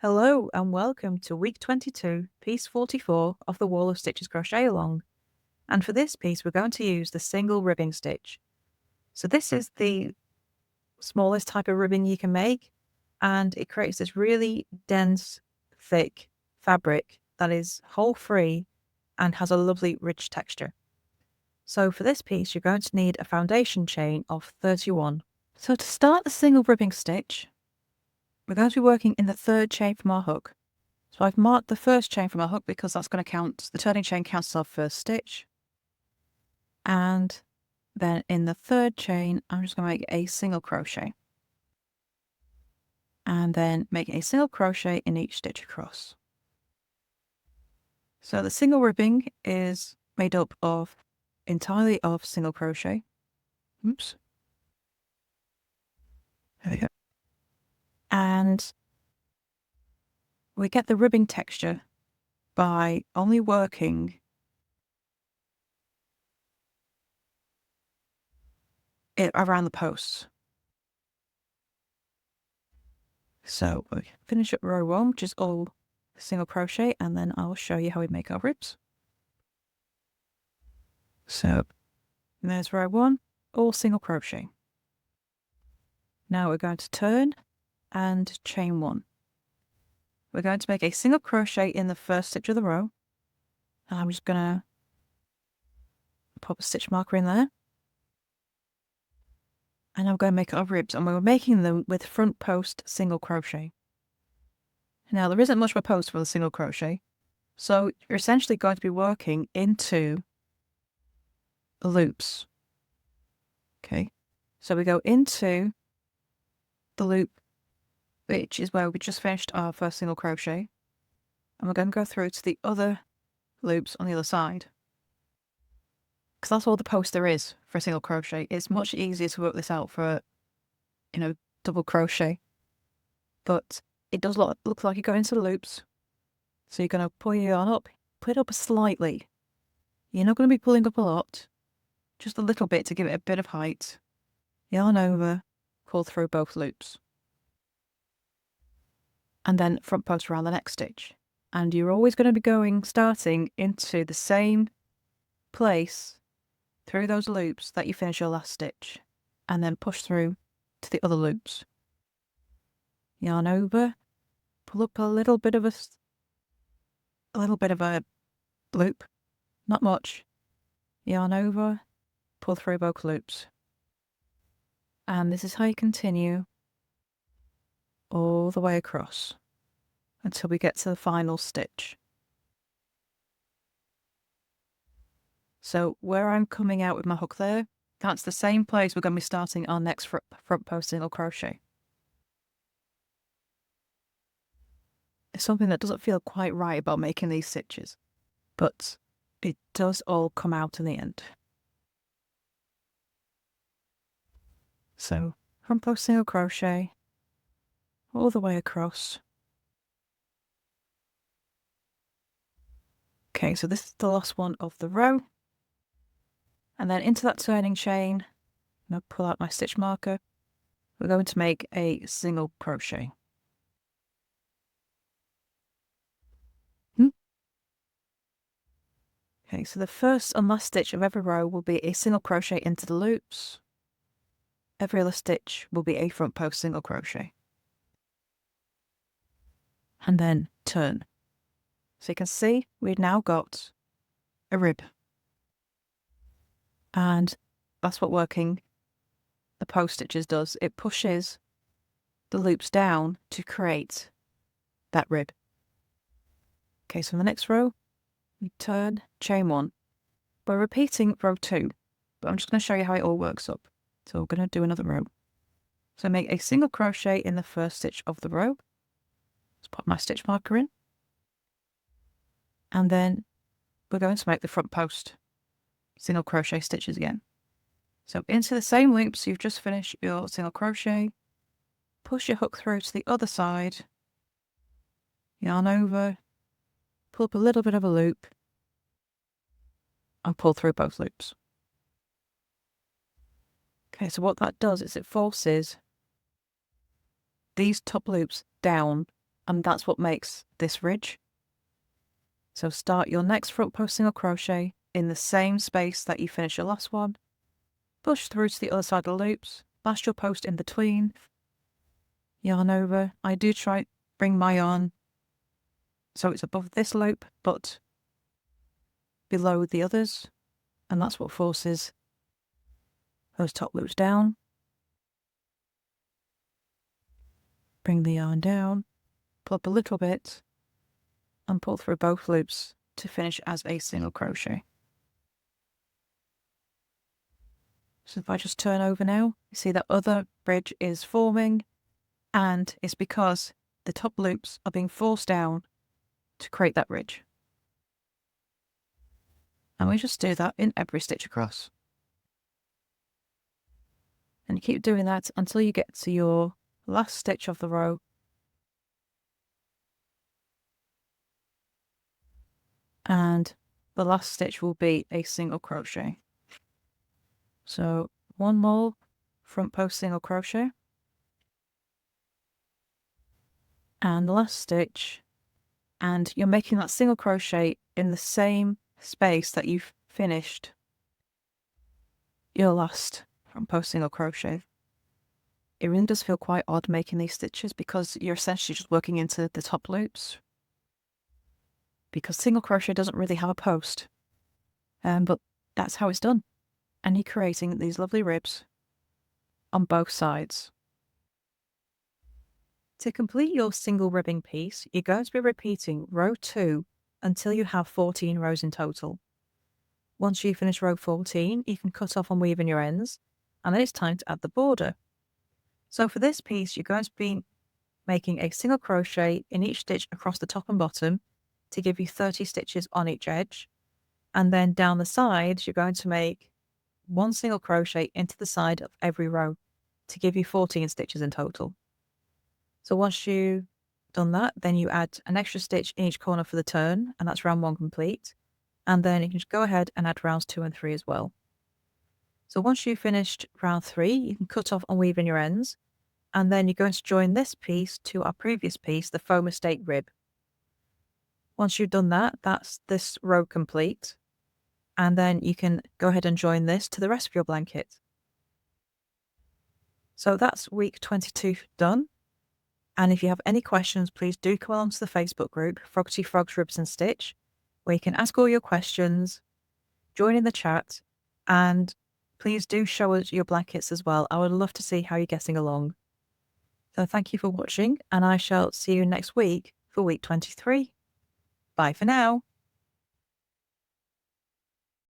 Hello and welcome to week 22, piece 44 of the Wall of Stitches Crochet Along. And for this piece, we're going to use the single ribbing stitch. So this is the smallest type of ribbing you can make, and it creates this really dense, thick fabric that is hole free and has a lovely rich texture. So for this piece, you're going to need a foundation chain of 31. So to start the single ribbing stitch, we're going to be working in the third chain from our hook. So I've marked the first chain from our hook because that's going to count, the turning chain counts as our first stitch. And then in the third chain, I'm just going to make a single crochet. And then make a single crochet in each stitch across. So the single ribbing is made up of entirely of single crochet. Oops. There we go. And we get the ribbing texture by only working it around the posts. So we finish up row 1, which is all single crochet, and then I'll show you how we make our ribs. So there's row 1, all single crochet. Now we're going to turn and chain 1. We're going to make a single crochet in the first stitch of the row, and I'm just going to pop a stitch marker in there. And I'm going to make our ribs, and we're making them with front post single crochet. Now there isn't much of a post for the single crochet, so you're essentially going to be working into the loops. Okay, so we go into the loop, which is where we just finished our first single crochet, and we're going to go through to the other loops on the other side. Because that's all the post there is for a single crochet. It's much easier to work this out for, double crochet. But it does look like you go into the loops. So you're going to pull your yarn up, put it up slightly. You're not going to be pulling up a lot, just a little bit to give it a bit of height. Yarn over, pull through both loops. And then front post around the next stitch. And you're always going to be starting into the same place through those loops that you finish your last stitch, and then push through to the other loops. Yarn over, pull up a little bit of a loop, not much. Yarn over, pull through both loops. And this is how you continue all the way across until we get to the final stitch. So where I'm coming out with my hook there, that's the same place we're going to be starting our next front post single crochet. It's something that doesn't feel quite right about making these stitches, but it does all come out in the end. So front post single crochet all the way across. Okay, so this is the last one of the row. And then into that turning chain, I'm going to pull out my stitch marker. We're going to make a single crochet. Okay, so the first and last stitch of every row will be a single crochet into the loops. Every other stitch will be a front post single crochet. And then turn. So you can see we've now got a rib. And that's what working the post stitches does. It pushes the loops down to create that rib. Okay, so in the next row, we turn, chain 1. We're repeating row 2, but I'm just going to show you how it all works up. So we're going to do another row. So make a single crochet in the first stitch of the row. Let's pop my stitch marker in. And then we're going to make the front post single crochet stitches again. So into the same loops you've just finished your single crochet, push your hook through to the other side, yarn over, pull up a little bit of a loop, and pull through both loops. Okay, so what that does is it forces these top loops down and that's what makes this ridge. So start your next front post single crochet in the same space that you finished your last one, push through to the other side of the loops, last your post in between, yarn over. I do try bring my yarn so it's above this loop but below the others, and that's what forces those top loops down. Bring the yarn down, pull up a little bit and pull through both loops to finish as a single crochet. So if I just turn over now, you see that other ridge is forming, and it's because the top loops are being forced down to create that ridge. And we just do that in every stitch across. And you keep doing that until you get to your last stitch of the row. And the last stitch will be a single crochet. So one more front post single crochet. And the last stitch, and you're making that single crochet in the same space that you've finished your last front post single crochet. It really does feel quite odd making these stitches because you're essentially just working into the top loops, because single crochet doesn't really have a post, but that's how it's done, and you're creating these lovely ribs on both sides. To complete your single ribbing piece, you're going to be repeating row 2 until you have 14 rows in total. Once you finish row 14, you can cut off and weave in your ends, and then it's time to add the border. So for this piece, you're going to be making a single crochet in each stitch across the top and bottom to give you 30 stitches on each edge, and then down the sides, you're going to make one single crochet into the side of every row to give you 14 stitches in total. So once you've done that, then you add an extra stitch in each corner for the turn, and that's round 1 complete. And then you can just go ahead and add rounds 2 and 3 as well. So once you've finished round 3, you can cut off and weave in your ends, and then you're going to join this piece to our previous piece, the faux mistake rib. Once you've done that, that's this row complete, and then you can go ahead and join this to the rest of your blanket. So that's week 22 done. And if you have any questions, please do come along to the Facebook group, Froggity Frogs Ribs and Stitch, where you can ask all your questions, join in the chat, and please do show us your blankets as well. I would love to see how you're getting along. So thank you for watching, and I shall see you next week for week 23. Bye for now.